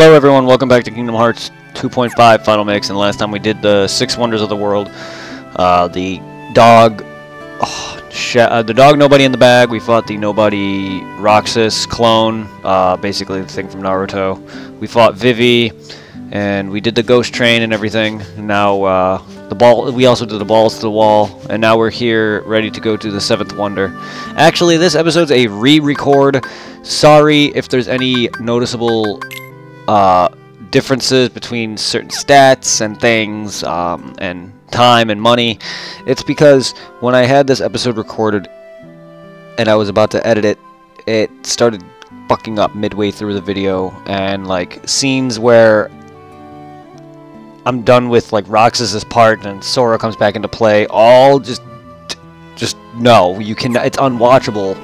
Hello everyone, welcome back to Kingdom Hearts 2.5 Final Mix, and last time we did the 6 Wonders of the World. The dog Nobody in the Bag. We fought the Nobody Roxas clone, basically the thing from Naruto. We fought Vivi, and we did the ghost train and everything. And now we also did the balls to the wall, and now we're here ready to go to the 7th Wonder. Actually, this episode's a re-record. Sorry if there's any noticeable differences between certain stats and things, and time and money. It's because when I had this episode recorded and I was about to edit it, it started fucking up midway through the video, and like scenes where I'm done with like Roxas's part and Sora comes back into play, all just no, you can. It's unwatchable.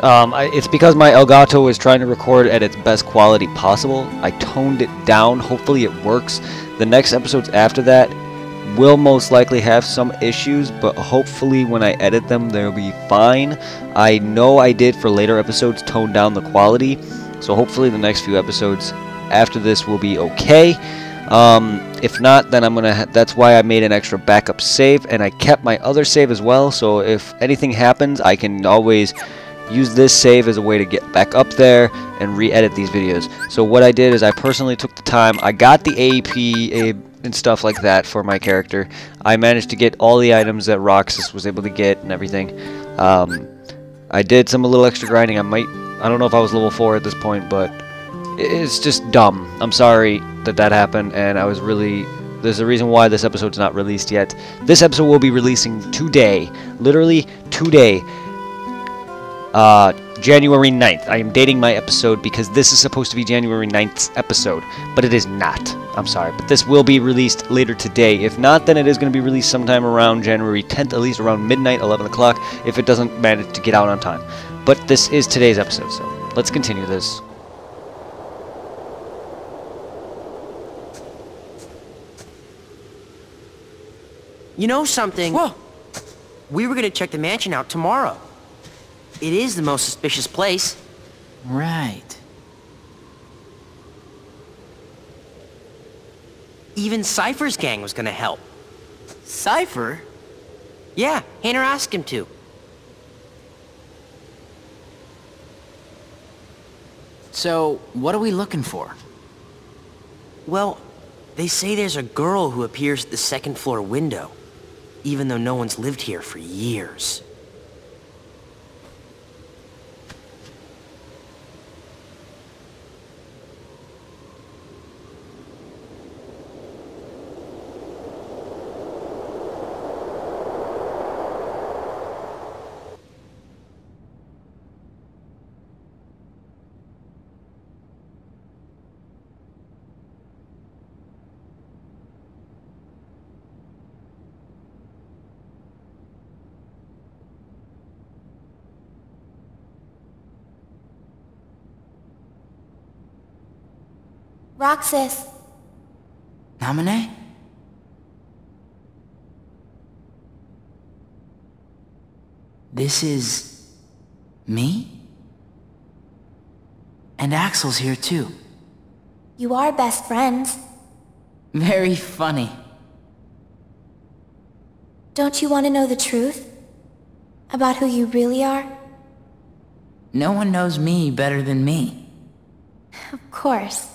It's because my Elgato is trying to record at its best quality possible. I toned it down. Hopefully it works. The next episodes after that will most likely have some issues, but hopefully when I edit them, they'll be fine. I know I did for later episodes tone down the quality, so hopefully the next few episodes after this will be okay. If not, then I'm gonna. That's why I made an extra backup save, and I kept my other save as well. So if anything happens, I can always use this save as a way to get back up there and re-edit these videos. So what I did is I personally took the time. I got the AAP and stuff like that for my character. I managed to get all the items that Roxas was able to get and everything. I did a little extra grinding. I don't know if I was level 4 at this point, but it's just dumb. I'm sorry that happened, and I was really... There's a reason why this episode's not released yet. This episode will be releasing today. Literally today. January 9th. I am dating my episode because this is supposed to be January 9th's episode, but it is not. I'm sorry, but this will be released later today. If not, then it is going to be released sometime around January 10th, at least around midnight, 11 o'clock, if it doesn't manage to get out on time. But this is today's episode, so let's continue this. You know something? Whoa! We were gonna check the mansion out tomorrow. It is the most suspicious place. Right. Even Cypher's gang was gonna help. Cypher? Yeah, Hayner asked him to. So, what are we looking for? Well, they say there's a girl who appears at the 2nd floor window, even though no one's lived here for years. Roxas. Namine? This is... me? And Axel's here too. You are best friends. Very funny. Don't you want to know the truth? About who you really are? No one knows me better than me. Of course.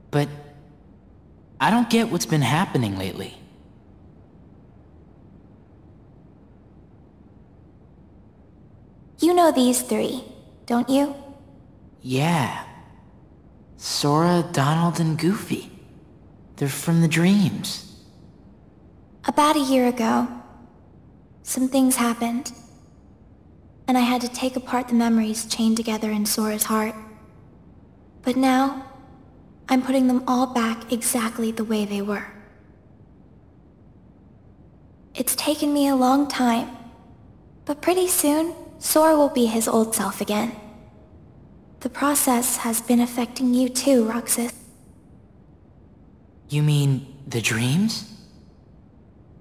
But I don't get what's been happening lately. You know these three, don't you? Yeah. Sora, Donald, and Goofy. They're from the dreams. About a year ago, some things happened, and I had to take apart the memories chained together in Sora's heart. But now, I'm putting them all back exactly the way they were. It's taken me a long time, but pretty soon, Sora will be his old self again. The process has been affecting you too, Roxas. You mean the dreams?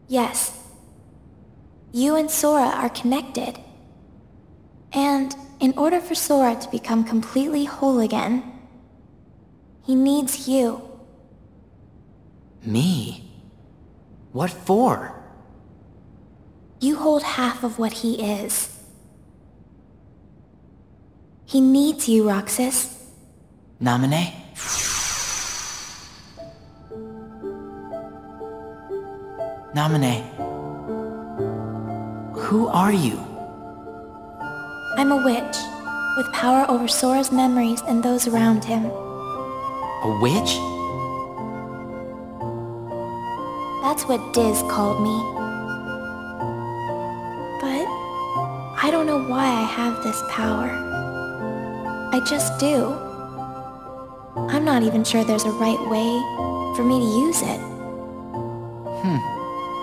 Yes. You and Sora are connected. And in order for Sora to become completely whole again, he needs you. Me? What for? You hold half of what he is. He needs you, Roxas. Namine? Namine. Who are you? I'm a witch, with power over Sora's memories and those around him. A witch? That's what Diz called me. But I don't know why I have this power. I just do. I'm not even sure there's a right way for me to use it.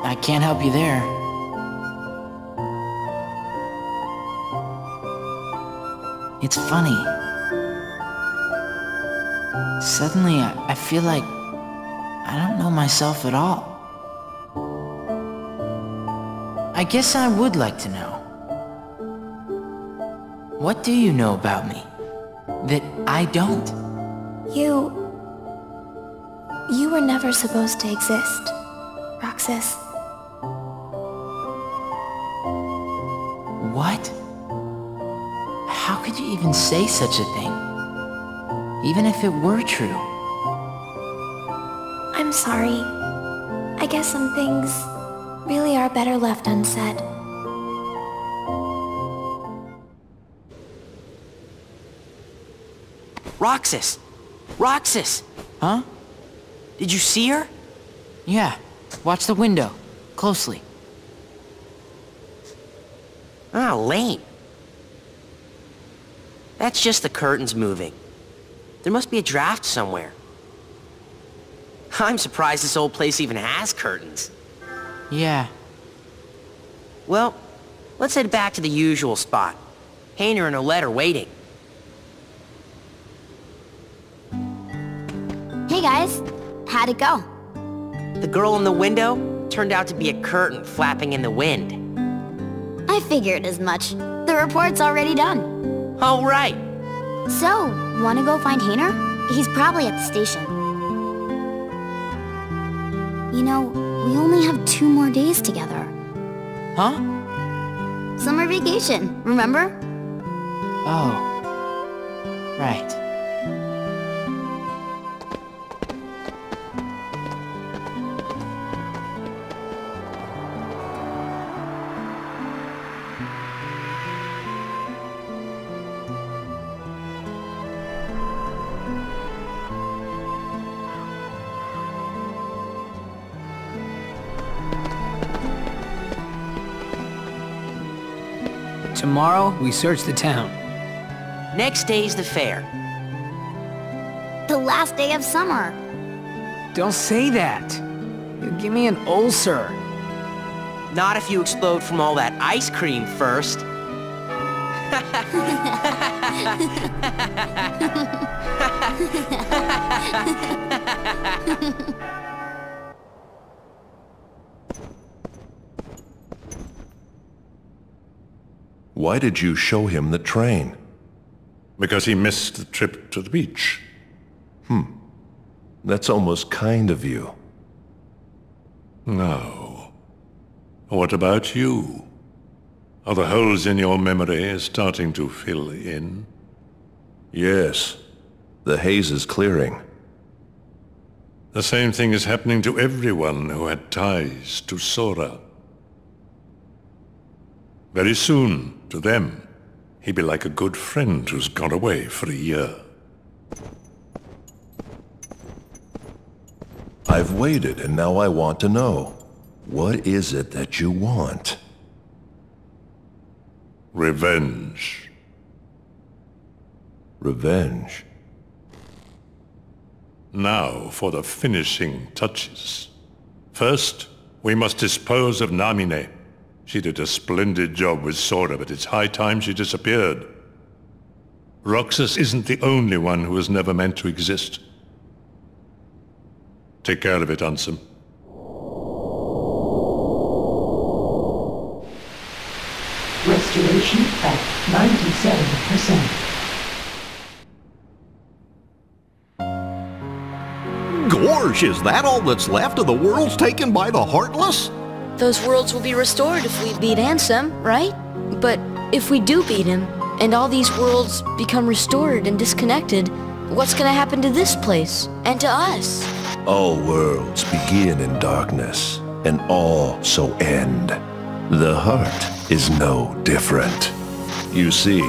I can't help you there. It's funny. Suddenly, I feel like I don't know myself at all. I guess I would like to know. What do you know about me that I don't? You were never supposed to exist, Roxas. What? How could you even say such a thing? Even if it were true. I'm sorry. I guess some things really are better left unsaid. Roxas! Roxas! Huh? Did you see her? Yeah. Watch the window. Closely. Ah, lame. That's just the curtains moving. There must be a draft somewhere. I'm surprised this old place even has curtains. Yeah. Well, let's head back to the usual spot. Hayner and Olette are waiting. Hey guys, how'd it go? The girl in the window turned out to be a curtain flapping in the wind. I figured as much. The report's already done. Oh, right. So, wanna go find Hayner? He's probably at the station. You know, we only have 2 more days together. Huh? Summer vacation, remember? Oh. Right. Tomorrow, we search the town. Next day's the fair. The last day of summer. Don't say that. You'll give me an ulcer. Not if you explode from all that ice cream first. Why did you show him the train? Because he missed the trip to the beach. That's almost kind of you. Now, what about you? Are the holes in your memory starting to fill in? Yes, the haze is clearing. The same thing is happening to everyone who had ties to Sora. Very soon, to them, he'd be like a good friend who's gone away for a year. I've waited, and now I want to know. What is it that you want? Revenge. Revenge? Now for the finishing touches. First, we must dispose of Namine. She did a splendid job with Sora, but it's high time she disappeared. Roxas isn't the only one who was never meant to exist. Take care of it, Ansem. Risk restoration at 97%. Gorsh, is that all that's left of the worlds taken by the Heartless? Those worlds will be restored if we beat Ansem, right? But if we do beat him, and all these worlds become restored and disconnected, what's gonna happen to this place, and to us? All worlds begin in darkness, and all so end. The heart is no different. You see,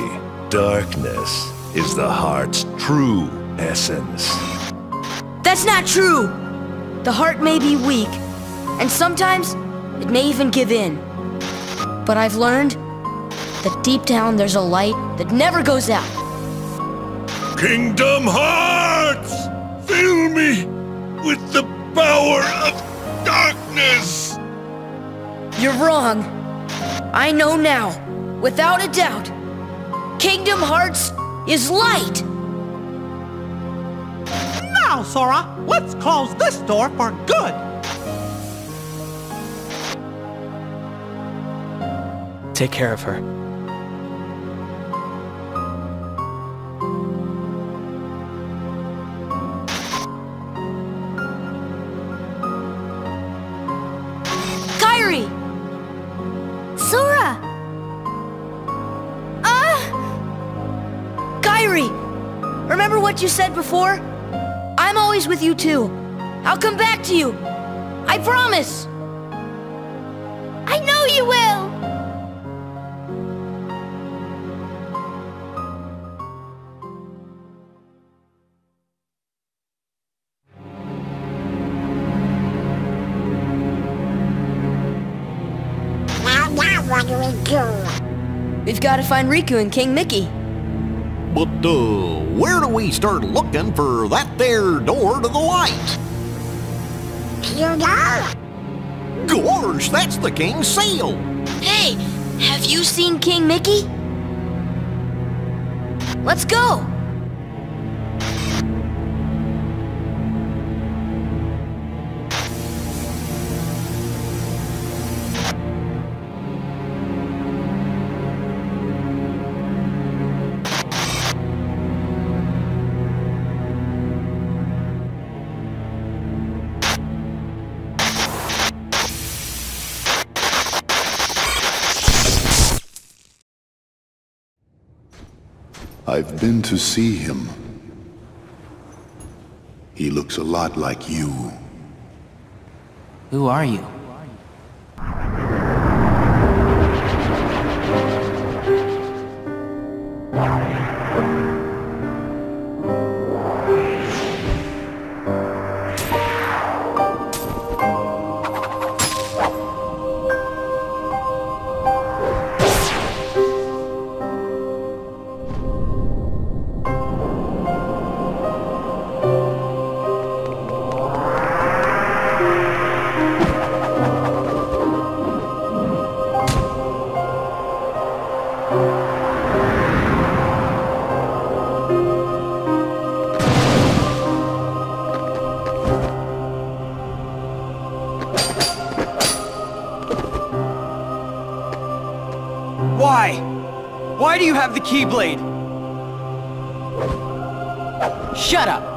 darkness is the heart's true essence. That's not true! The heart may be weak, and sometimes it may even give in. But I've learned that deep down there's a light that never goes out. Kingdom Hearts! Fill me with the power of darkness! You're wrong. I know now, without a doubt. Kingdom Hearts is light! Now, Sora, let's close this door for good! Take care of her. Kairi! Sora! Kairi! Remember what you said before? I'm always with you too. I'll come back to you. I promise! I know you will! Now what do we do? We've got to find Riku and King Mickey. But, where do we start looking for that there door to the light? You know? Gorsh, that's the king's seal! Hey, have you seen King Mickey? Let's go! I've been to see him. He looks a lot like you. Who are you? Why? Why do you have the Keyblade? Shut up!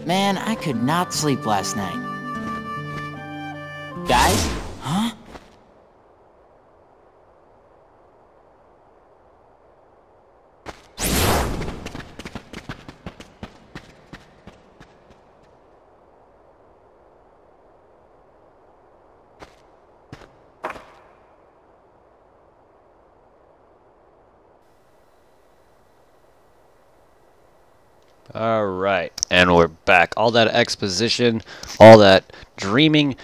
Man, I could not sleep last night. Guys? Huh? Alright, and we're back. All that exposition, all that dreaming,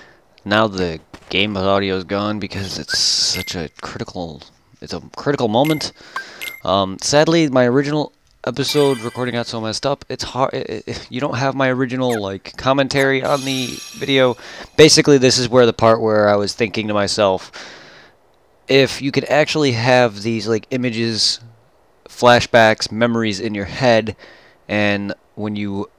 now the game audio is gone because it's such a critical, moment. Sadly, my original episode recording got so messed up, it's hard, you don't have my original, like, commentary on the video. Basically, this is where the part where I was thinking to myself, if you could actually have these, like, images, flashbacks, memories in your head, and when you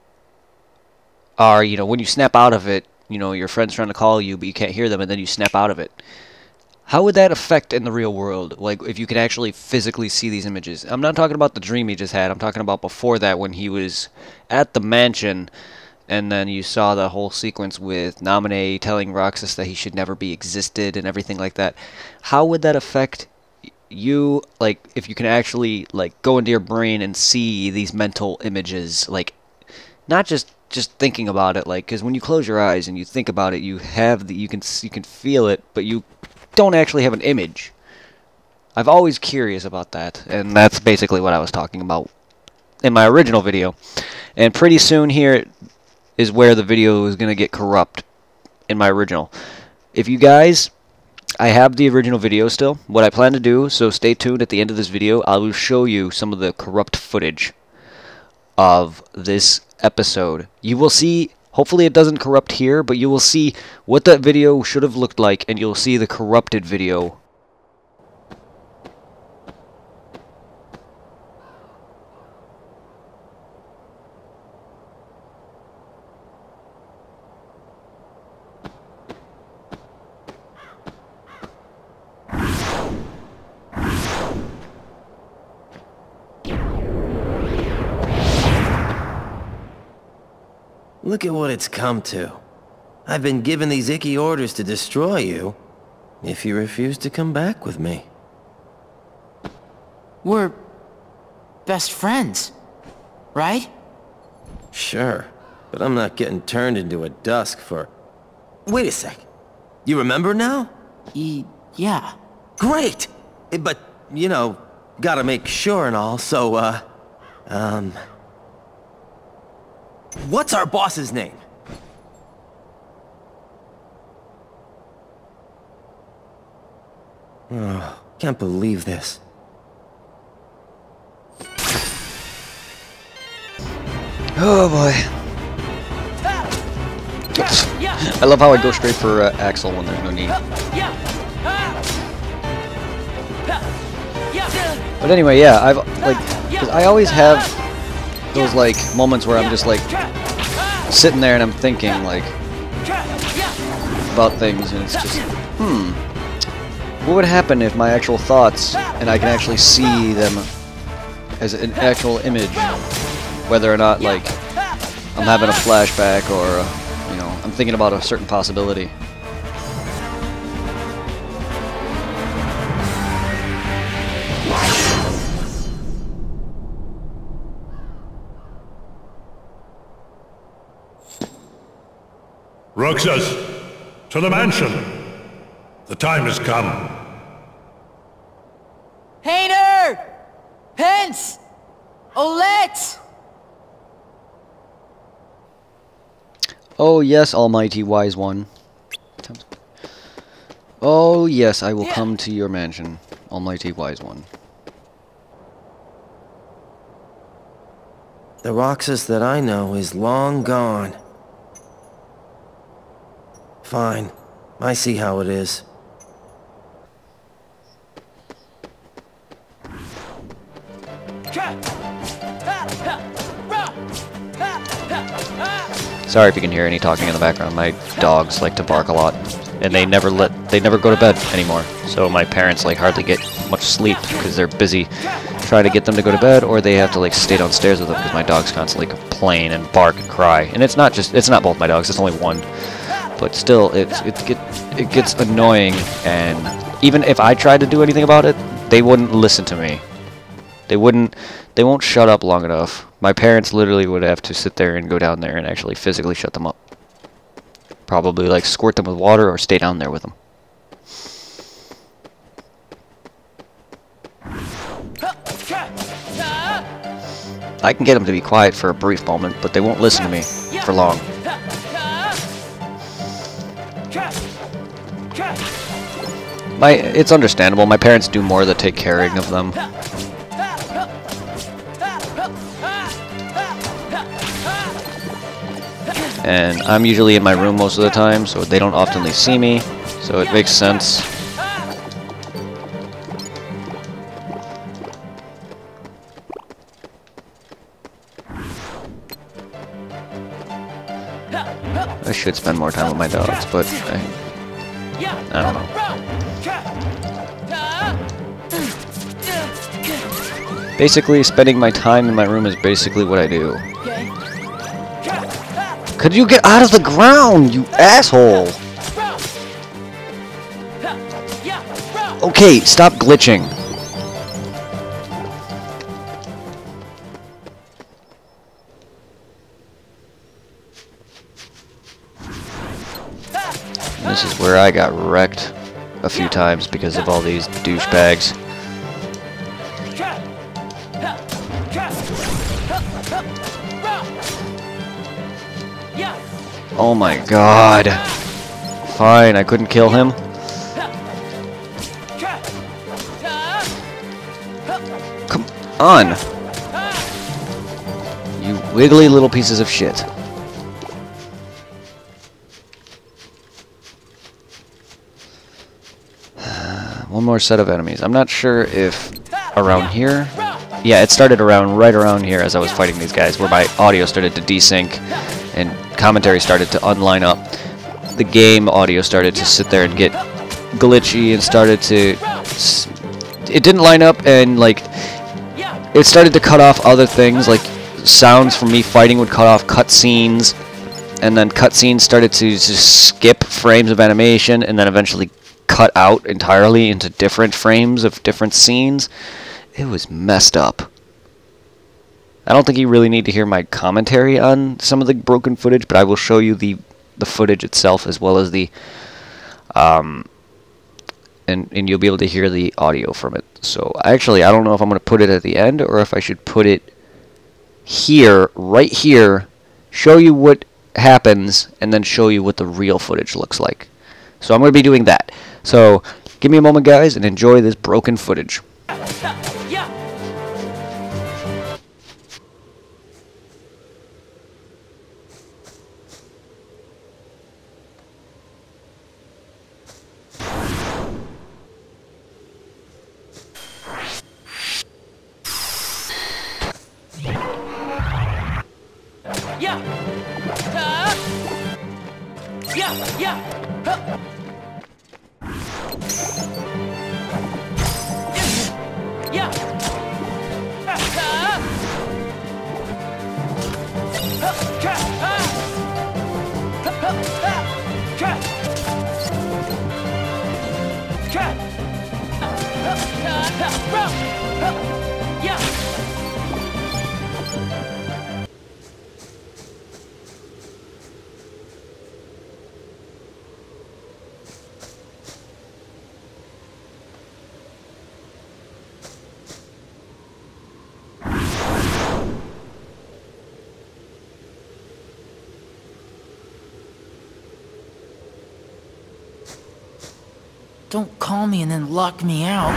are, when you snap out of it, your friend's trying to call you, but you can't hear them, and then you snap out of it. How would that affect in the real world? Like, if you could actually physically see these images. I'm not talking about the dream he just had. I'm talking about before that when he was at the mansion, and then you saw the whole sequence with Naminé telling Roxas that he should never be existed and everything like that. How would that affect you, like, if you can actually, like, go into your brain and see these mental images, like, not just thinking about it, like, because when you close your eyes and you think about it, you can feel it, but you don't actually have an image. I've always curious about that, and that's basically what I was talking about in my original video. And pretty soon here is where the video is going to get corrupt in my original. If you guys, I have the original video still. What I plan to do, so stay tuned at the end of this video, I will show you some of the corrupt footage of this episode. You will see, hopefully it doesn't corrupt here, but you will see what that video should have looked like, and you'll see the corrupted video. Look at what it's come to. I've been given these icky orders to destroy you if you refuse to come back with me. We're best friends, right? Sure, but I'm not getting turned into a dusk for... Wait a sec. You remember now? Yeah. Great! But, gotta make sure and all, so, what's our boss's name? Oh, can't believe this. Oh boy. I love how I go straight for Axel when there's no need. But anyway, yeah, I've, like, 'cause I always have those, like, moments where I'm just, like, sitting there and I'm thinking, like, about things, and it's just, what would happen if my actual thoughts, and I can actually see them as an actual image, whether or not, like, I'm having a flashback or, I'm thinking about a certain possibility. Roxas, to the mansion. The time has come. Hayner! Pence! Olette! Oh yes, almighty wise one. Oh yes, I will come to your mansion, almighty wise one. The Roxas that I know is long gone. Fine. I see how it is. Sorry if you can hear any talking in the background. My dogs like to bark a lot, and they never go to bed anymore. So my parents, like, hardly get much sleep because they're busy trying to get them to go to bed, or they have to, like, stay downstairs with them because my dogs constantly complain and bark and cry. And it's not both my dogs. It's only one. But still, it gets annoying, and even if I tried to do anything about it, they wouldn't listen to me. They won't shut up long enough. My parents literally would have to sit there and go down there and actually physically shut them up. Probably, like, squirt them with water or stay down there with them. I can get them to be quiet for a brief moment, but they won't listen to me for long. It's understandable. My parents do more of the take caring of them. And I'm usually in my room most of the time, so they don't oftenly see me, so it makes sense. I should spend more time with my dogs, but I don't know. Basically, spending my time in my room is basically what I do. Could you get out of the ground, you asshole? Okay, stop glitching. This is where I got wrecked a few times because of all these douchebags. Oh my god. Fine, I couldn't kill him. Come on. You wiggly little pieces of shit. One more set of enemies. I'm not sure if around here. Yeah, it started right around here as I was fighting these guys, where my audio started to desync and commentary started to unline up. The game audio started to sit there and get glitchy and started to... It didn't line up, and like it started to cut off other things, like sounds from me fighting would cut off cutscenes, and then cutscenes started to just skip frames of animation and then eventually cut out entirely into different frames of different scenes. It was messed up. I don't think you really need to hear my commentary on some of the broken footage, but I will show you the footage itself as well as the and you'll be able to hear the audio from it. So actually, I don't know if I'm going to put it at the end or if I should put it here, right here, show you what happens, and then show you what the real footage looks like. So I'm going to be doing that. So give me a moment, guys, and enjoy this broken footage. Don't call me and then lock me out.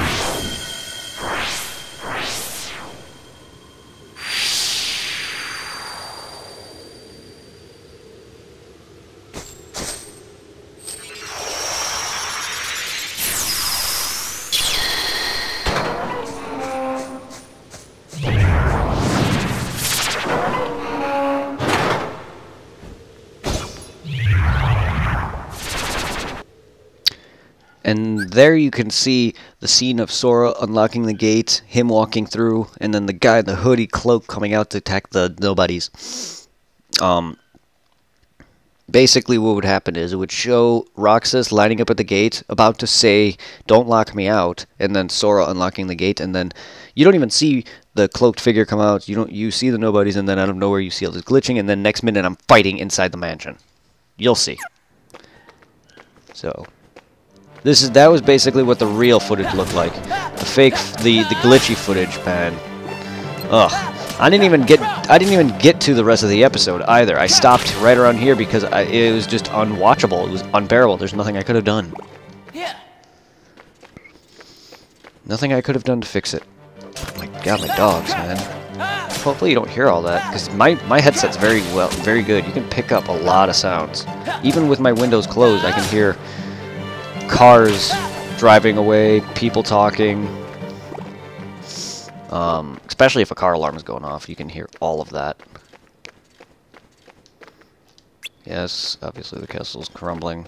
And there you can see the scene of Sora unlocking the gate, him walking through, and then the guy in the hoodie cloak coming out to attack the nobodies. Basically what would happen is it would show Roxas lining up at the gate, about to say, "Don't lock me out," and then Sora unlocking the gate, and then you don't even see the cloaked figure come out. You see the nobodies, and then out of nowhere you see all this glitching, and then next minute I'm fighting inside the mansion. You'll see. So that was basically what the real footage looked like. The glitchy footage, man. Ugh. I didn't even get to the rest of the episode either. I stopped right around here because it was just unwatchable. It was unbearable. There's nothing I could have done. Nothing I could have done to fix it. Oh my god, my dogs, man. Hopefully you don't hear all that, because my headset's very good. You can pick up a lot of sounds. Even with my windows closed, I can hear cars driving away, people talking. Especially if a car alarm is going off, you can hear all of that. Yes, obviously the castle's crumbling.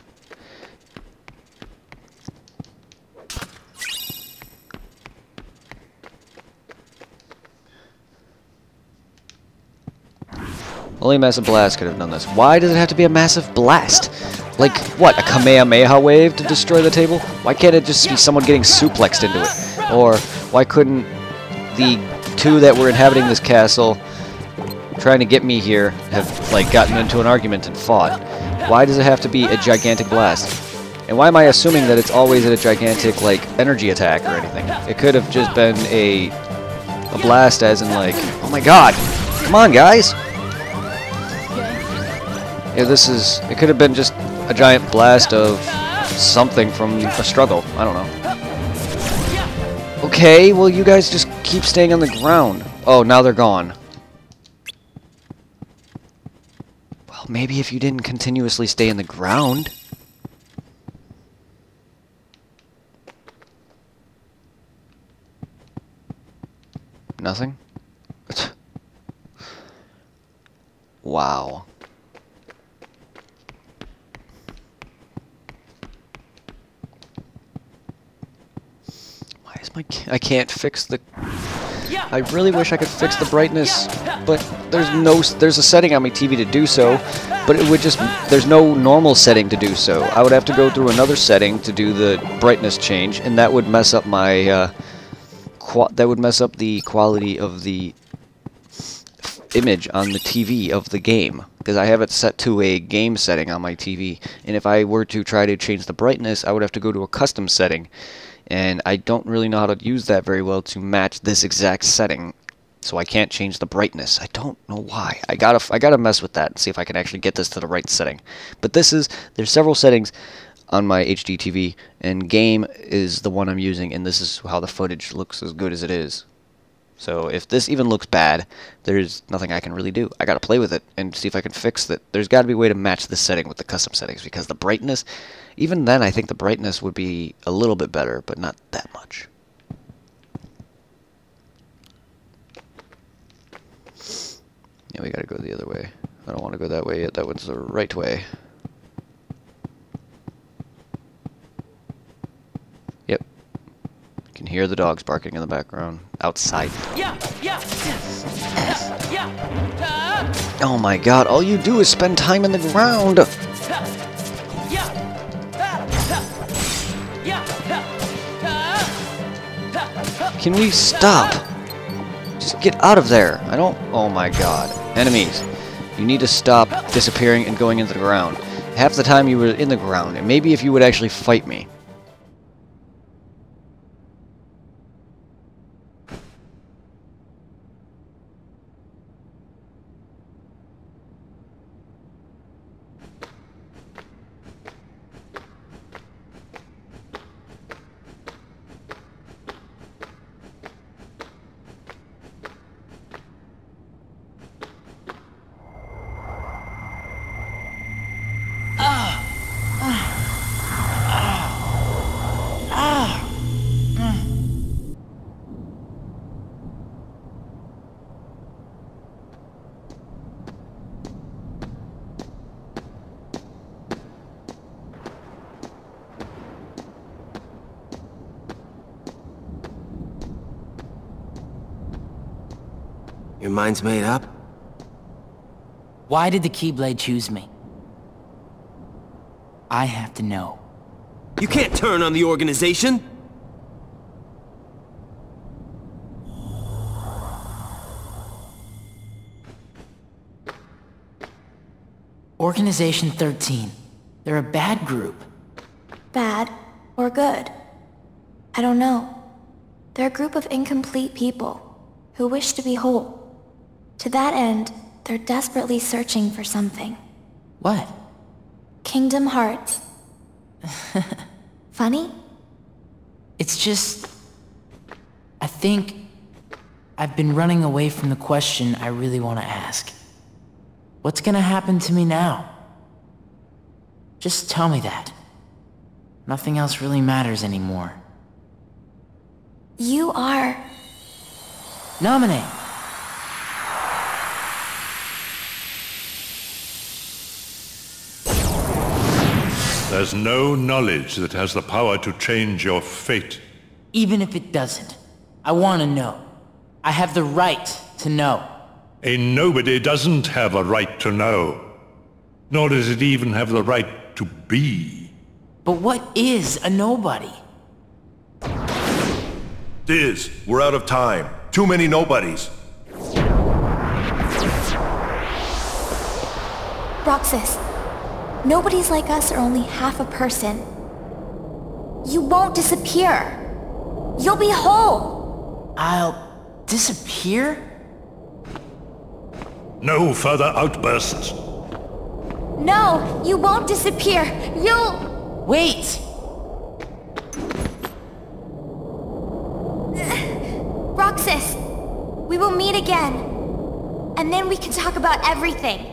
Only a massive blast could have done this. Why does it have to be a massive blast? Like, what, a Kamehameha wave to destroy the table? Why can't it just be someone getting suplexed into it? Or why couldn't the two that were inhabiting this castle, trying to get me here, have, like, gotten into an argument and fought? Why does it have to be a gigantic blast? And why am I assuming that it's always a gigantic, like, energy attack or anything? It could have just been a blast as in, like, oh my god! Come on, guys! Yeah, it could have been just a giant blast of something from a struggle. I don't know. Okay, well you guys just keep staying on the ground. Oh, now they're gone. Well, maybe if you didn't continuously stay in the ground. Nothing? Wow. I can't fix the... I really wish I could fix the brightness, but there's a setting on my TV to do so, but it would just... There's no normal setting to do so. I would have to go through another setting to do the brightness change, and that would mess up my... that would mess up the quality of the image on the TV of the game, because I have it set to a game setting on my TV, and if I were to try to change the brightness, I would have to go to a custom setting. And I don't really know how to use that very well to match this exact setting, so I can't change the brightness. I don't know why. I gotta mess with that and see if I can actually get this to the right setting. But there's several settings on my HD TV, and game is the one I'm using, and this is how the footage looks as good as it is. So if this even looks bad, there's nothing I can really do. I gotta play with it and see if I can fix it. There's gotta be a way to match this setting with the custom settings, because the brightness, even then I think the brightness would be a little bit better, but not that much. Yeah, we gotta go the other way. I don't want to go that way yet. That one's the right way. Yep. You can hear the dogs barking in the background. Outside. Oh my god, all you do is spend time in the ground! Can we stop? Just get out of there. I don't... Oh my god. Enemies. You need to stop disappearing and going into the ground. Half the time you were in the ground, and maybe if you would actually fight me. Your mind's made up? Why did the Keyblade choose me? I have to know. You can't turn on the organization! Organization 13. They're a bad group. Bad or good? I don't know. They're a group of incomplete people who wish to be whole. To that end, they're desperately searching for something. What? Kingdom Hearts. Funny? It's just... I think I've been running away from the question I really want to ask. What's gonna happen to me now? Just tell me that. Nothing else really matters anymore. You are... Nominate! There's no knowledge that has the power to change your fate. Even if it doesn't, I want to know. I have the right to know. A nobody doesn't have a right to know. Nor does it even have the right to be. But what is a nobody? Diz, we're out of time. Too many nobodies. Roxas, nobodies like us are only half a person. You won't disappear. You'll be whole. I'll disappear? No further outbursts. No, you won't disappear. You'll... Wait! Roxas, we will meet again. And then we can talk about everything.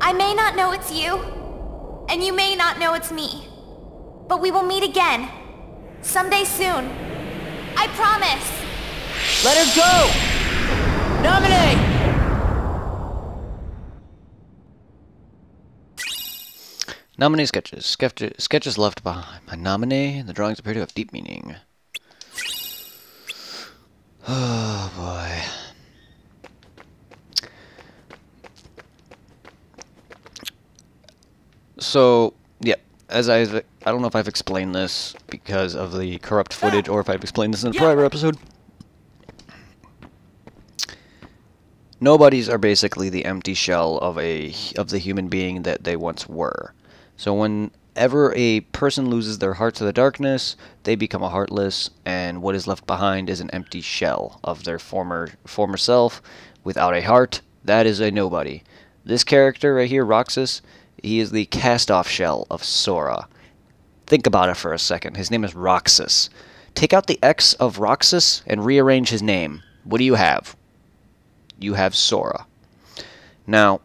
I may not know it's you, and you may not know it's me. But we will meet again. Someday soon. I promise. Let her go! Nominate! Nominee sketches. Sketches left behind by nominee. The drawings appear to have deep meaning. Oh boy. So, yeah, as I don't know if I've explained this because of the corrupt footage or if I've explained this in a prior episode. Nobodies are basically the empty shell of the human being that they once were. So whenever a person loses their heart to the darkness, they become a heartless, and what is left behind is an empty shell of their former self without a heart. That is a nobody. This character right here, Roxas, he is the cast-off shell of Sora. Think about it for a second. His name is Roxas. Take out the X of Roxas and rearrange his name. What do you have? You have Sora. Now,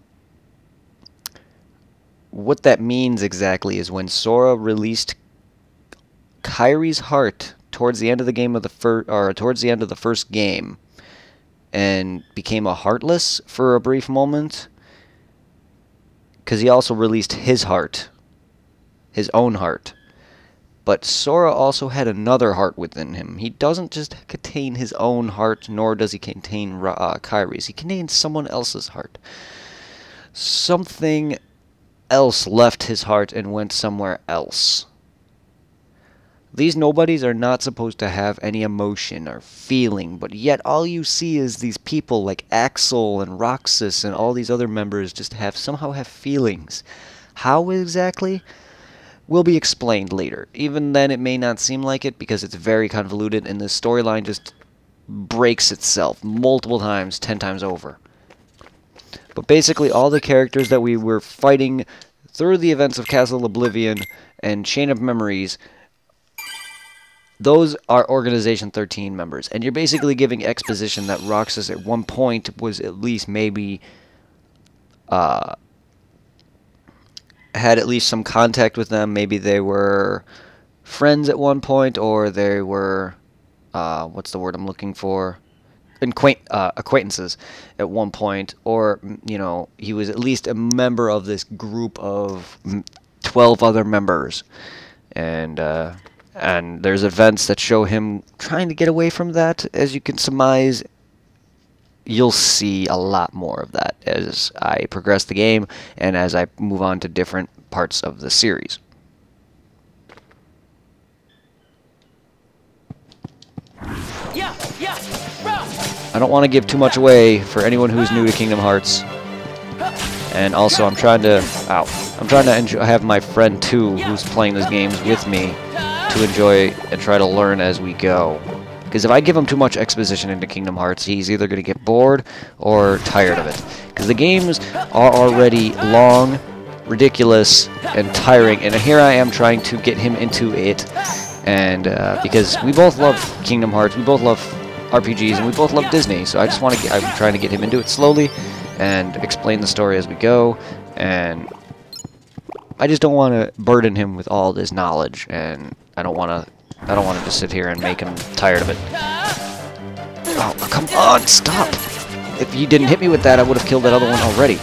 what that means exactly is when Sora released Kairi's heart towards the end of the game of towards the end of the first game and became a heartless for a brief moment, because he also released his heart, his own heart. But Sora also had another heart within him. He doesn't just contain his own heart, nor does he contain Kairi's. He contains someone else's heart. Something else left his heart and went somewhere else. These nobodies are not supposed to have any emotion or feeling, but yet all you see is these people like Axel and Roxas and all these other members just somehow have feelings. How exactly? Will be explained later. Even then, it may not seem like it because it's very convoluted and the storyline just breaks itself multiple times, 10 times over. But basically, all the characters that we were fighting through the events of Castle Oblivion and Chain of Memories, those are Organization 13 members. And you're basically giving exposition that Roxas at one point was at least maybe had at least some contact with them. Maybe they were friends at one point, or they were, what's the word I'm looking for? Acquaintances at one point, or, you know, he was at least a member of this group of 12 other members. And there's events that show him trying to get away from that. As you can surmise, you'll see a lot more of that as I progress the game and as I move on to different parts of the series. I don't want to give too much away for anyone who's new to Kingdom Hearts. And also I'm trying to have my friend too, who's playing these games with me, to enjoy and try to learn as we go. Because if I give him too much exposition into Kingdom Hearts, he's either going to get bored or tired of it. Because the games are already long, ridiculous, and tiring, and here I am trying to get him into it. And because we both love Kingdom Hearts, we both love RPGs, and we both love Disney, so I just want to. I'm trying to get him into it slowly and explain the story as we go, and I just don't want to burden him with all this knowledge, and I don't want to just sit here and make him tired of it. Oh, come on, stop! If you didn't hit me with that, I would have killed that other one already.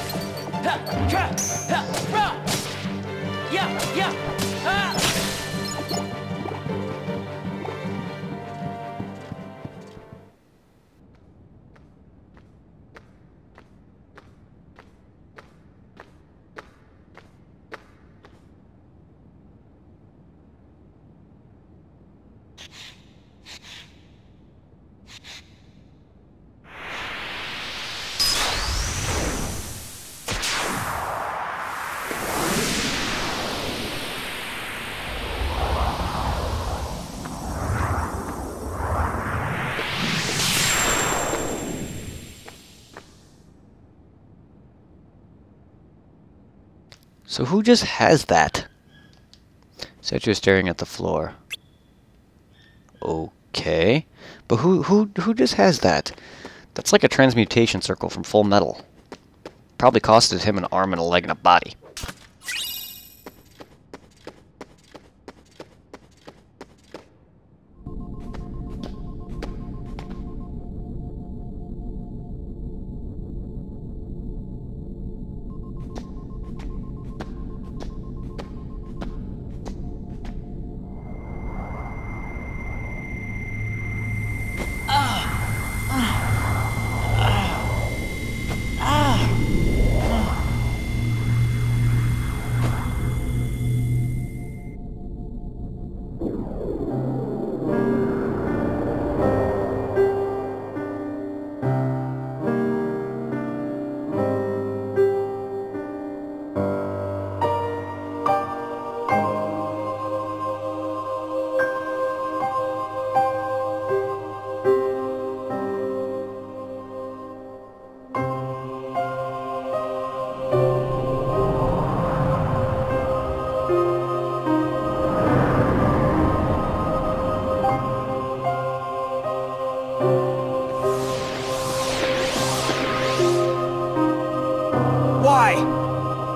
So who just has that? Said you're staring at the floor. Okay. But who just has that? That's like a transmutation circle from Full Metal. Probably costed him an arm and a leg and a body.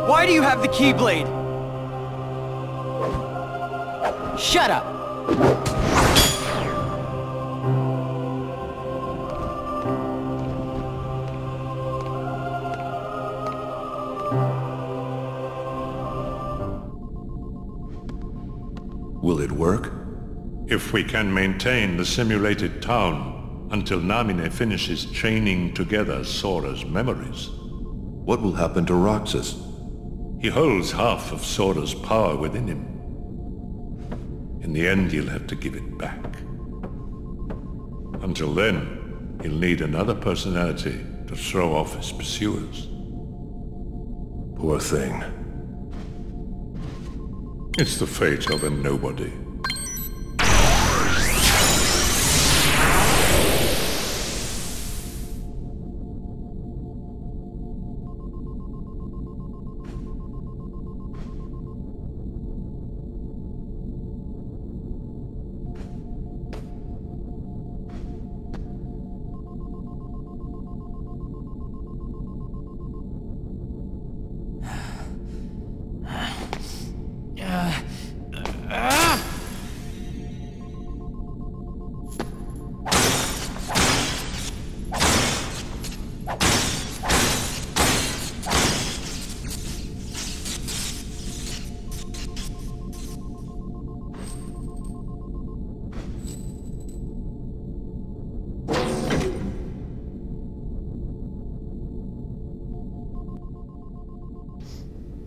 Why do you have the Keyblade? Shut up! Will it work? If we can maintain the simulated town until Namine finishes chaining together Sora's memories. What will happen to Roxas? He holds half of Sora's power within him. In the end, he'll have to give it back. Until then, he'll need another personality to throw off his pursuers. Poor thing. It's the fate of a nobody.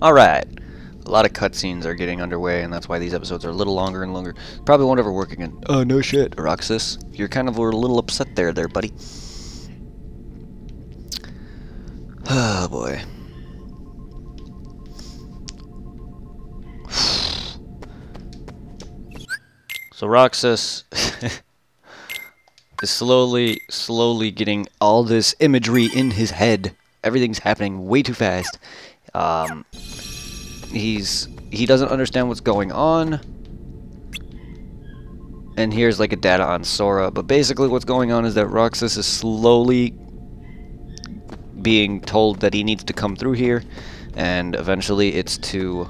Alright. A lot of cutscenes are getting underway, and that's why these episodes are a little longer and longer. Probably won't ever work again. Oh, no shit, Roxas. You're kind of a little upset there, buddy. Oh, boy. So Roxas... is slowly getting all this imagery in his head. Everything's happening way too fast. He doesn't understand what's going on. And here's like a data on Sora, but basically what's going on is that Roxas is slowly being told that he needs to come through here, and eventually it's to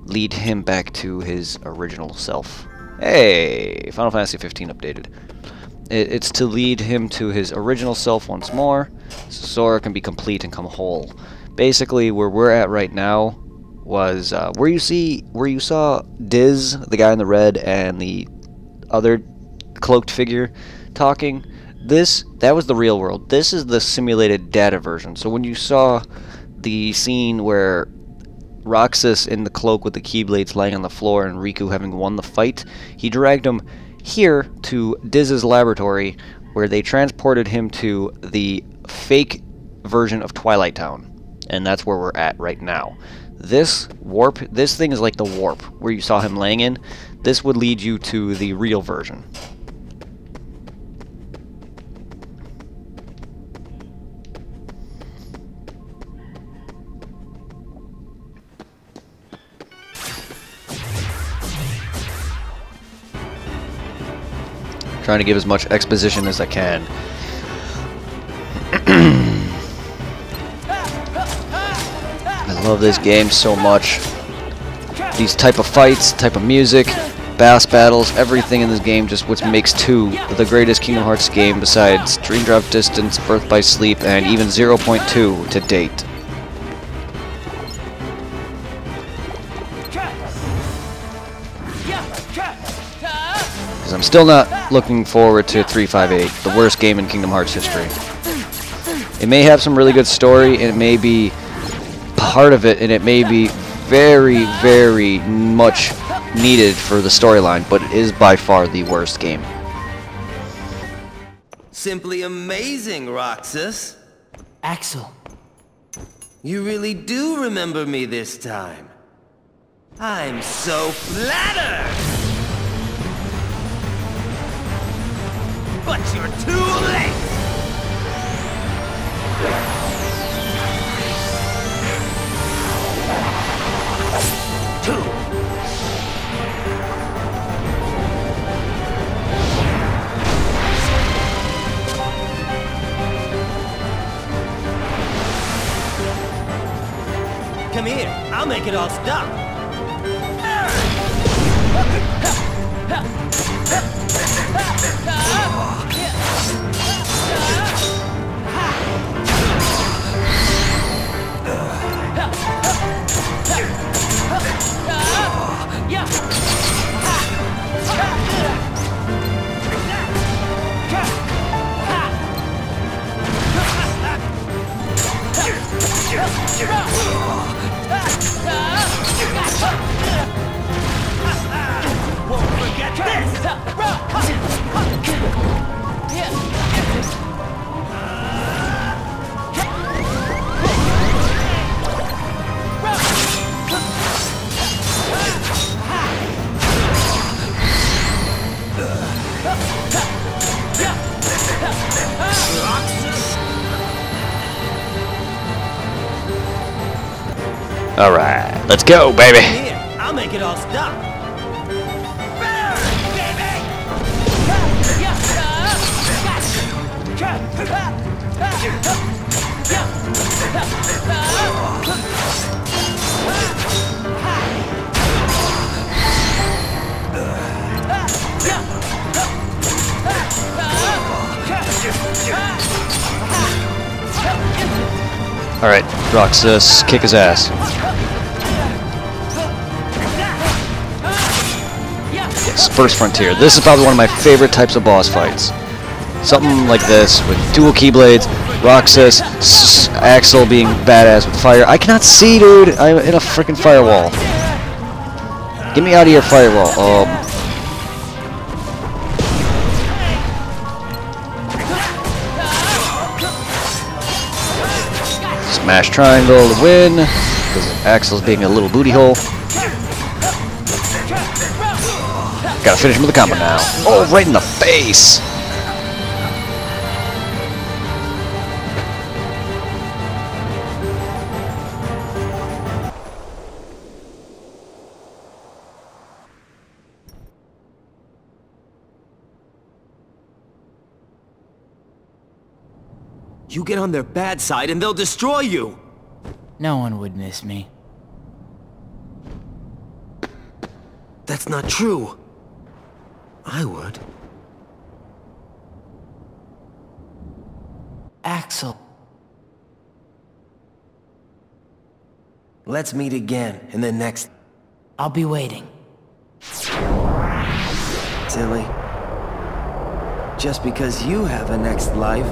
lead him back to his original self. Hey, Final Fantasy 15 updated. It's to lead him to his original self once more, so Sora can be complete and come whole. Basically, where we're at right now was where you saw Diz, the guy in the red, and the other cloaked figure talking. That was the real world. This is the simulated data version. So when you saw the scene where Roxas in the cloak with the Keyblades laying on the floor and Riku having won the fight, he dragged him here to Diz's laboratory, where they transported him to the fake version of Twilight Town, and that's where we're at right now. This thing is like the warp where you saw him laying in. This would lead you to the real version. Trying to give as much exposition as I can. I love this game so much. These type of fights, type of music, boss battles, everything in this game just what makes 2 the greatest Kingdom Hearts game besides Dream Drop Distance, Birth by Sleep, and even 0.2 to date. Because I'm still not looking forward to 358, the worst game in Kingdom Hearts history. It may have some really good story, and it may be part of it, and it may be very, very much needed for the storyline, but it is by far the worst game. Simply amazing, Roxas. Axel. You really do remember me this time. I'm so flattered! But you're too late! Come here, I'll make it all stop. Won't forget this! Alright, let's go, baby! Here, I'll make it all stop. Alright, Roxas, kick his ass. Yes, First Frontier. This is probably one of my favorite types of boss fights. Something like this, with dual Keyblades, Roxas, Axel being badass with fire. I cannot see, dude! I'm in a freaking firewall. Get me out of your firewall. Smash triangle to win, because Axel's being a little booty hole. Gotta finish him with a combo now. Oh, right in the face! You get on their bad side and they'll destroy you! No one would miss me. That's not true. I would. Axel. Let's meet again in the next... I'll be waiting. Silly. Just because you have a next life...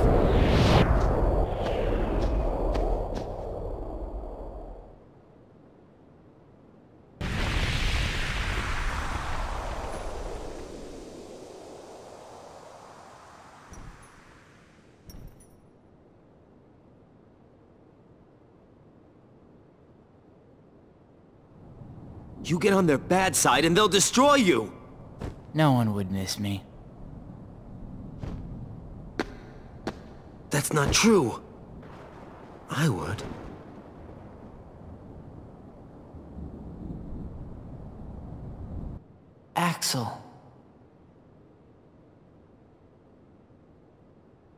You get on their bad side and they'll destroy you! No one would miss me. That's not true. I would. Axel.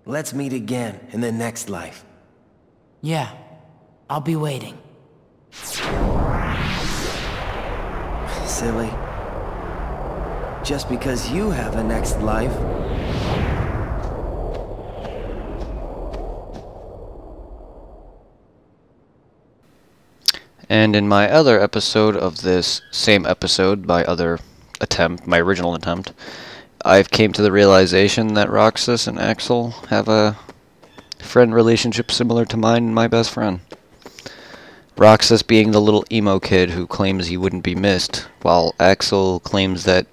Let's meet again in the next life. Yeah, I'll be waiting. Silly. Just because you have a next life... And in my other episode of this same episode, my original attempt, I've came to the realization that Roxas and Axel have a friend relationship similar to mine and my best friend. Roxas being the little emo kid who claims he wouldn't be missed, while Axel claims that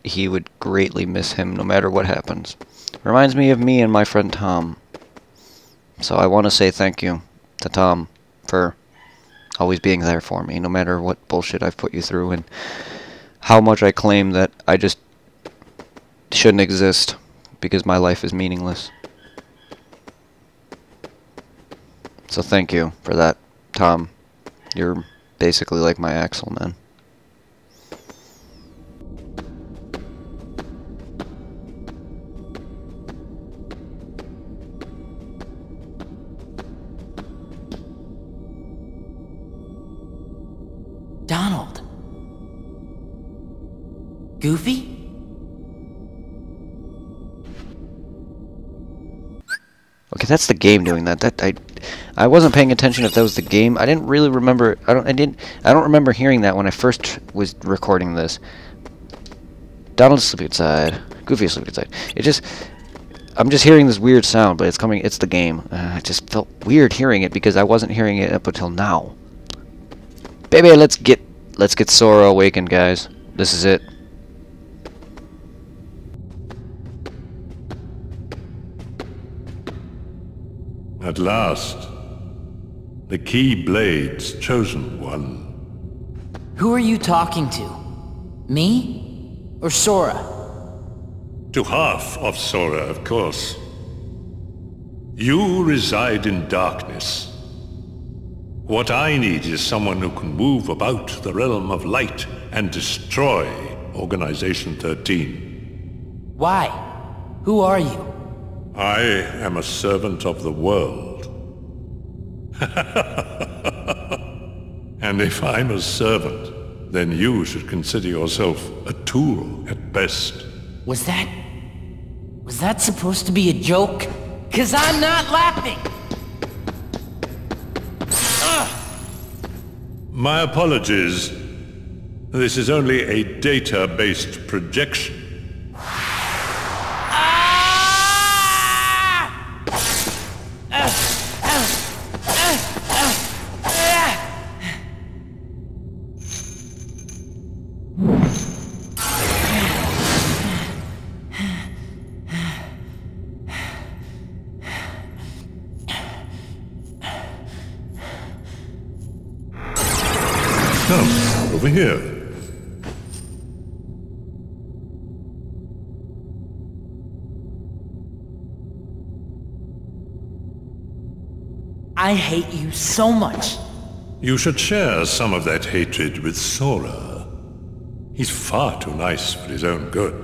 he would greatly miss him no matter what happens. Reminds me of me and my friend Tom. So I want to say thank you to Tom for always being there for me, no matter what bullshit I've put you through, and how much I claim that I just shouldn't exist because my life is meaningless. So thank you for that, Tom. You're basically like my Axel, man. Donald. Goofy? Okay, that's the game doing that. I wasn't paying attention if that was the game. I didn't really remember. I don't remember hearing that when I first was recording this. Donald's sleeping inside. Goofy's sleeping inside. I'm just hearing this weird sound, but it's coming. It's the game. I just felt weird hearing it because I wasn't hearing it up until now. Baby, let's get Sora awakened, guys. This is it. At last, the Keyblade's chosen one. Who are you talking to? Me? Or Sora? To half of Sora, of course. You reside in darkness. What I need is someone who can move about the realm of light and destroy Organization 13. Why? Who are you? I am a servant of the world. And if I'm a servant, then you should consider yourself a tool at best. Was that supposed to be a joke? 'Cause I'm not laughing! My apologies. This is only a data-based projection. Come, over here. I hate you so much. You should share some of that hatred with Sora. He's far too nice for his own good.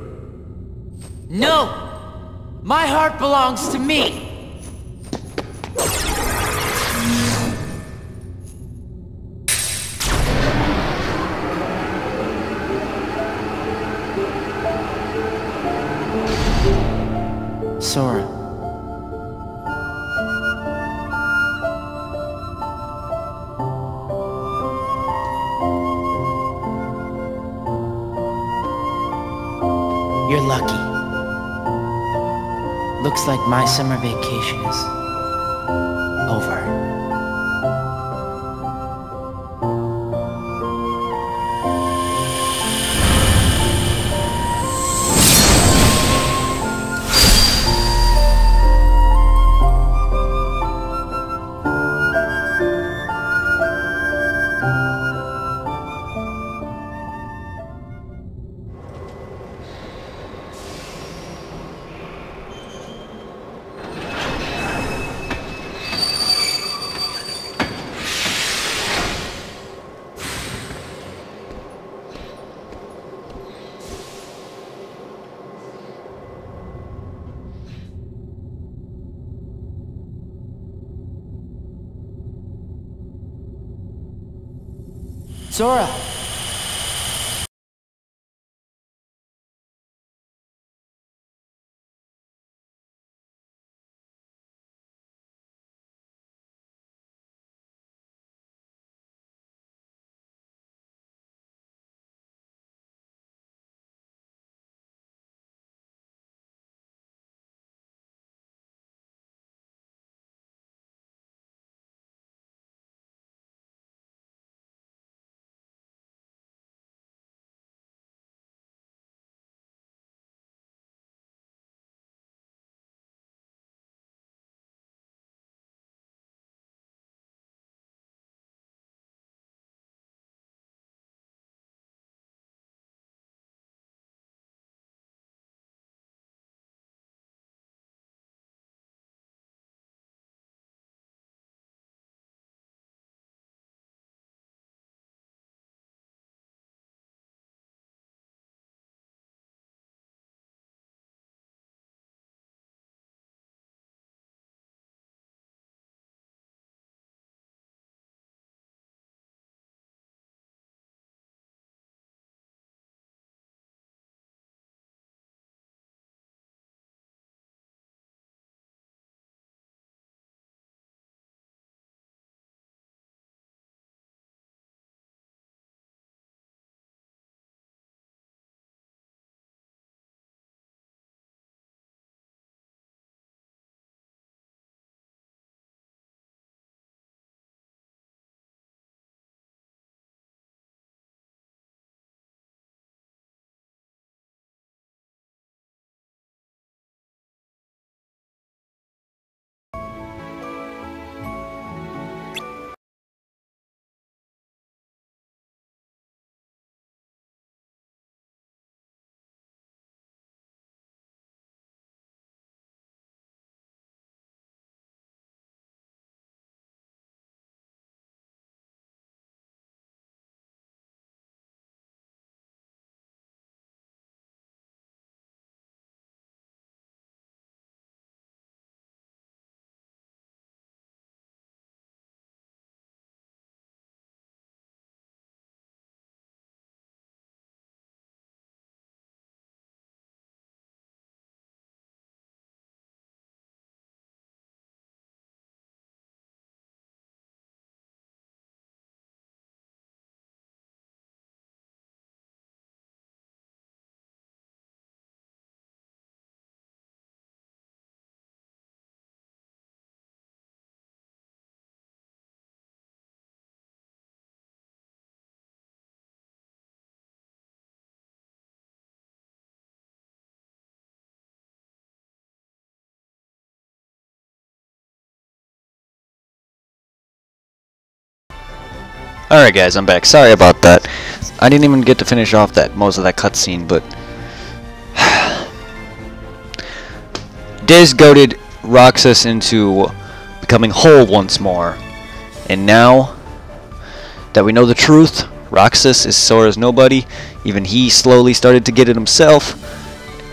No! My heart belongs to me! Sora. You're lucky. Looks like my summer vacation is over. Sora! Alright guys, I'm back. Sorry about that. I didn't even get to finish off most of that cutscene, but Diz goaded Roxas into becoming whole once more. And now that we know the truth, Roxas is Sora's nobody. Even he slowly started to get it himself.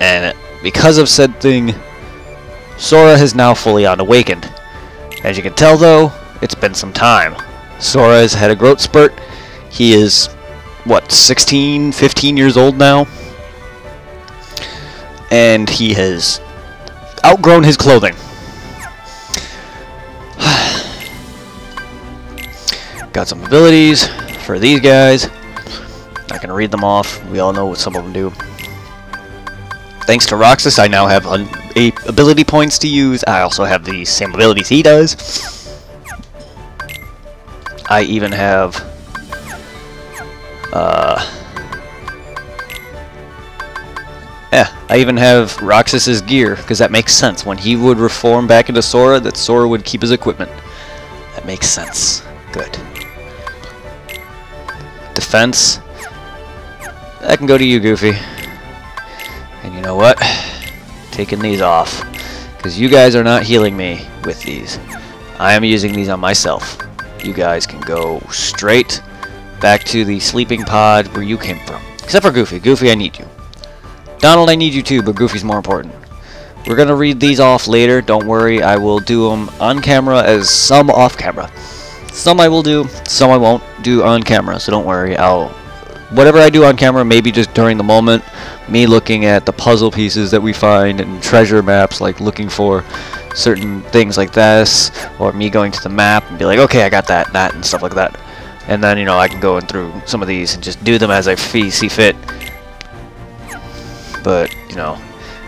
And because of said thing, Sora has now fully unawakened. As you can tell though, it's been some time. Sora has had a growth spurt. He is, what, 16, 15 years old now? And he has outgrown his clothing. Got some abilities for these guys. Not gonna read them off. We all know what some of them do. Thanks to Roxas, I now have 8 ability points to use. I also have the same abilities he does. I even have I even have Roxas's gear, because that makes sense. When he would reform back into Sora, that Sora would keep his equipment. That makes sense. Good. Defense. That can go to you, Goofy. And you know what? Taking these off. Because you guys are not healing me with these. I am using these on myself. You guys can go straight back to the sleeping pod where you came from. Except for Goofy. Goofy, I need you. Donald, I need you too, but Goofy's more important. We're going to read these off later. Don't worry. I will do them on camera as some off camera. Some I will do, some I won't do on camera, so don't worry. Whatever I do on camera, maybe just during the moment, me looking at the puzzle pieces that we find and treasure maps, like looking for certain things like this, or me going to the map and be like, okay, I got that, and stuff like that. And then, you know, I can go in through some of these and just do them as I see fit. But, you know,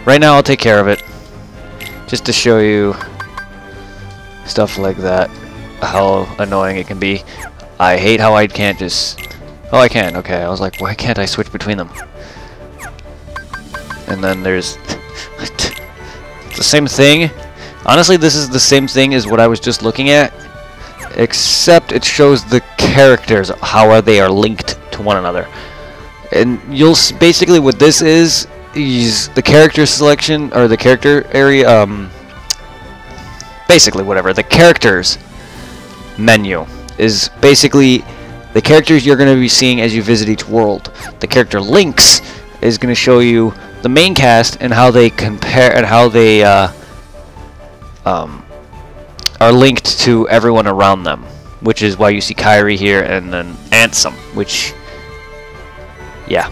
right now I'll take care of it, just to show you stuff like that, how annoying it can be. I hate how I can't just... Oh, I can. Okay, I was like, why can't I switch between them? And then there's... It's the same thing. Honestly, this is the same thing as what I was just looking at, except it shows the characters, how they are linked to one another. And you'll basically what this is the character selection, or the character area, basically whatever, the characters menu is basically the characters you're going to be seeing as you visit each world. The character links is going to show you the main cast and how they compare and how they are linked to everyone around them, which is why you see Kyrie here and then Ansem, which, yeah,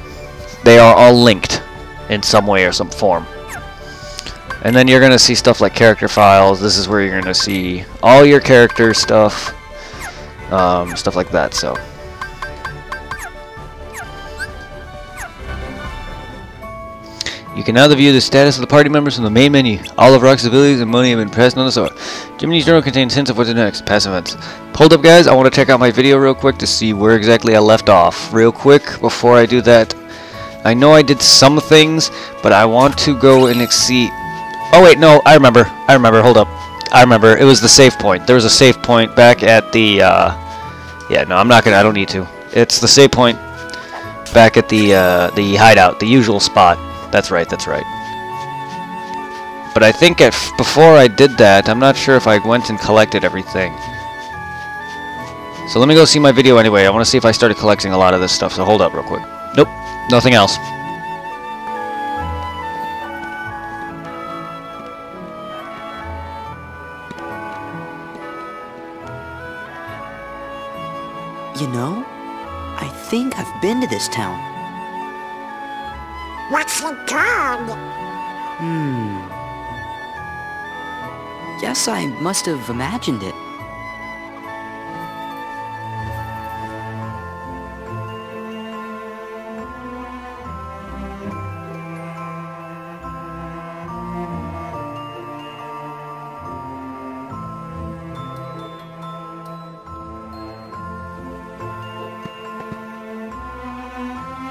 they are all linked in some way or some form. And then you're going to see stuff like character files. This is where you're going to see all your character stuff, stuff like that. So you can now view the status of the party members from the main menu. All of Roxas' abilities and money have been pressed on the Sora. Jiminy's journal contains hints of what's next. Past events. Hold up, guys. I want to check out my video real quick to see where exactly I left off. Real quick, before I do that, I know I did some things, but I want to go and see... Oh, wait, no, I remember, hold up. I remember, it was the save point. There was a save point back at the, yeah, no, I don't need to. It's the save point back at the hideout, the usual spot. That's right. But I think before I did that, I'm not sure if I went and collected everything. So let me go see my video anyway. I want to see if I started collecting a lot of this stuff, so hold up real quick. Nope, nothing else. You know, I think I've been to this town. What's it called? Guess I must have imagined it.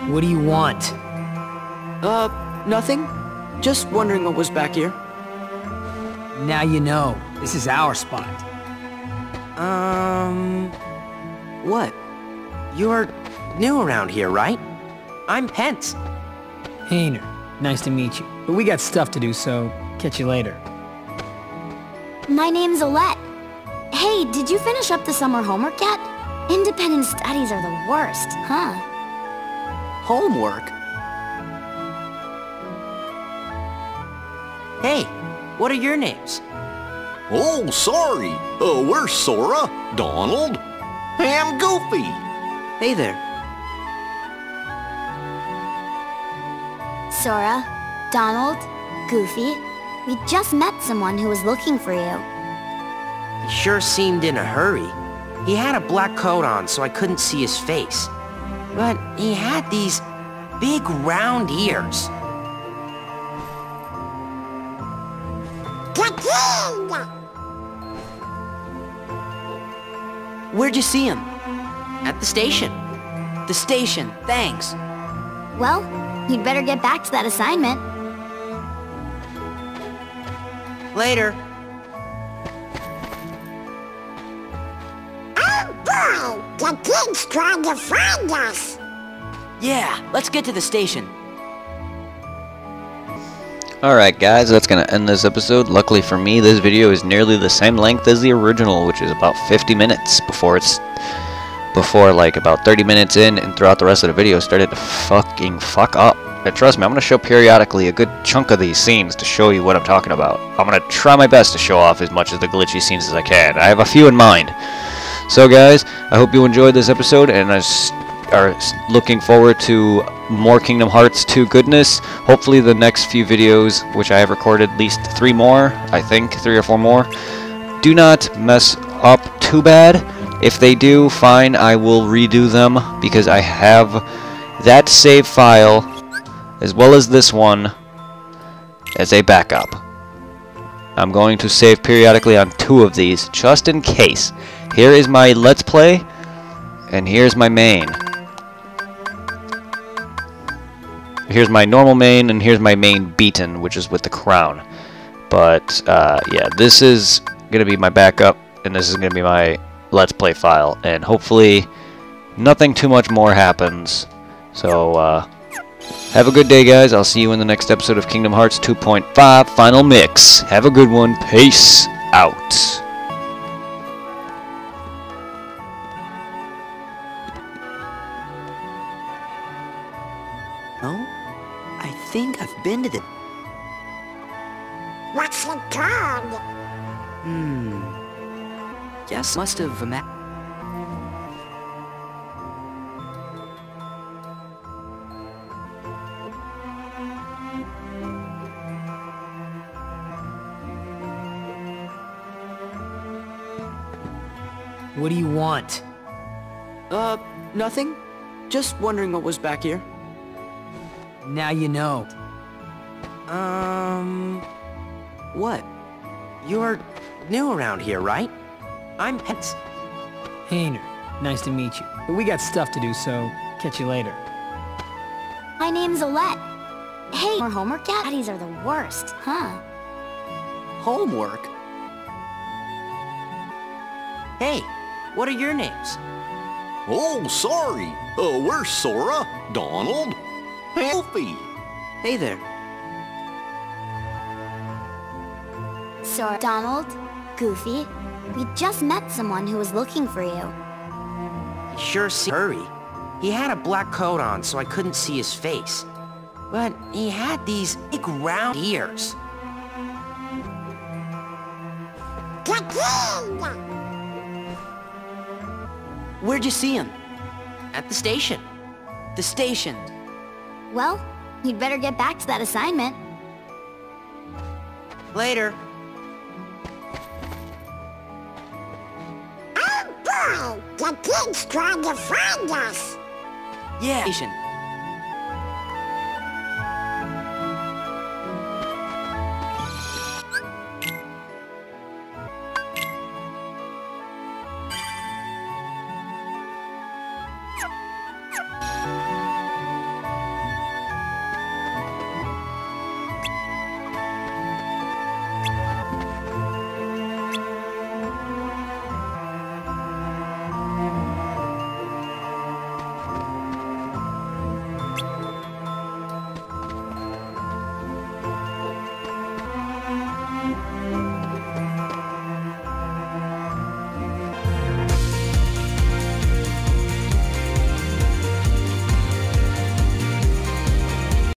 What do you want? Nothing. Just wondering what was back here. Now you know. This is our spot. What? You're new around here, right? I'm Pence. Hayner, nice to meet you. But we got stuff to do, so catch you later. My name's Olette. Hey, did you finish up the summer homework yet? Independent studies are the worst, huh? Homework? Hey, what are your names? Oh, sorry. Where's Sora? Donald? And Goofy. Hey there. Sora, Donald, Goofy, we just met someone who was looking for you. He sure seemed in a hurry. He had a black coat on, so I couldn't see his face. But he had these big round ears. Where'd you see him? At the station. The station, thanks. Well, you'd better get back to that assignment. Later. Oh boy! The kid's trying to find us! Yeah, let's get to the station. Alright guys, that's going to end this episode. Luckily for me, this video is nearly the same length as the original, which is about 50 minutes before like about 30 minutes in and throughout the rest of the video started to fuck up. And trust me, I'm going to show periodically a good chunk of these scenes to show you what I'm talking about. I'm going to try my best to show off as much of the glitchy scenes as I can. I have a few in mind. So guys, I hope you enjoyed this episode and are looking forward to more Kingdom Hearts 2 goodness. Hopefully the next few videos, which I have recorded at least 3 more, I think 3 or 4 more, do not mess up too bad. If they do, fine, I will redo them because I have that save file as well as this one as a backup. I'm going to save periodically on 2 of these just in case. Here is my Let's Play and here's my main. Here's my normal main, and here's my main beaten, which is with the crown. But, yeah, this is going to be my backup, and this is going to be my Let's Play file. And hopefully, nothing too much more happens. So, have a good day, guys. I'll see you in the next episode of Kingdom Hearts 2.5 Final Mix. Have a good one. Peace out. No? I think I've been to the... What's it called? Guess must have... What do you want? Nothing. Just wondering what was back here. Now you know. What? You're new around here, right? I'm Pence. Hayner, nice to meet you. But we got stuff to do, so catch you later. My name's Olette. Hey, more homework yet? Daddies are the worst, huh? Homework? Hey, what are your names? Oh, sorry. Where's Sora? Donald? And Goofy. Hey there. Sora, Donald, Goofy, we just met someone who was looking for you. He sure seemed in a hurry. He had a black coat on, so I couldn't see his face. But he had these big round ears. Where'd you see him? At the station. The station. Well, you'd better get back to that assignment. Later. Oh boy! The kid's trying to find us! Yeah. Station.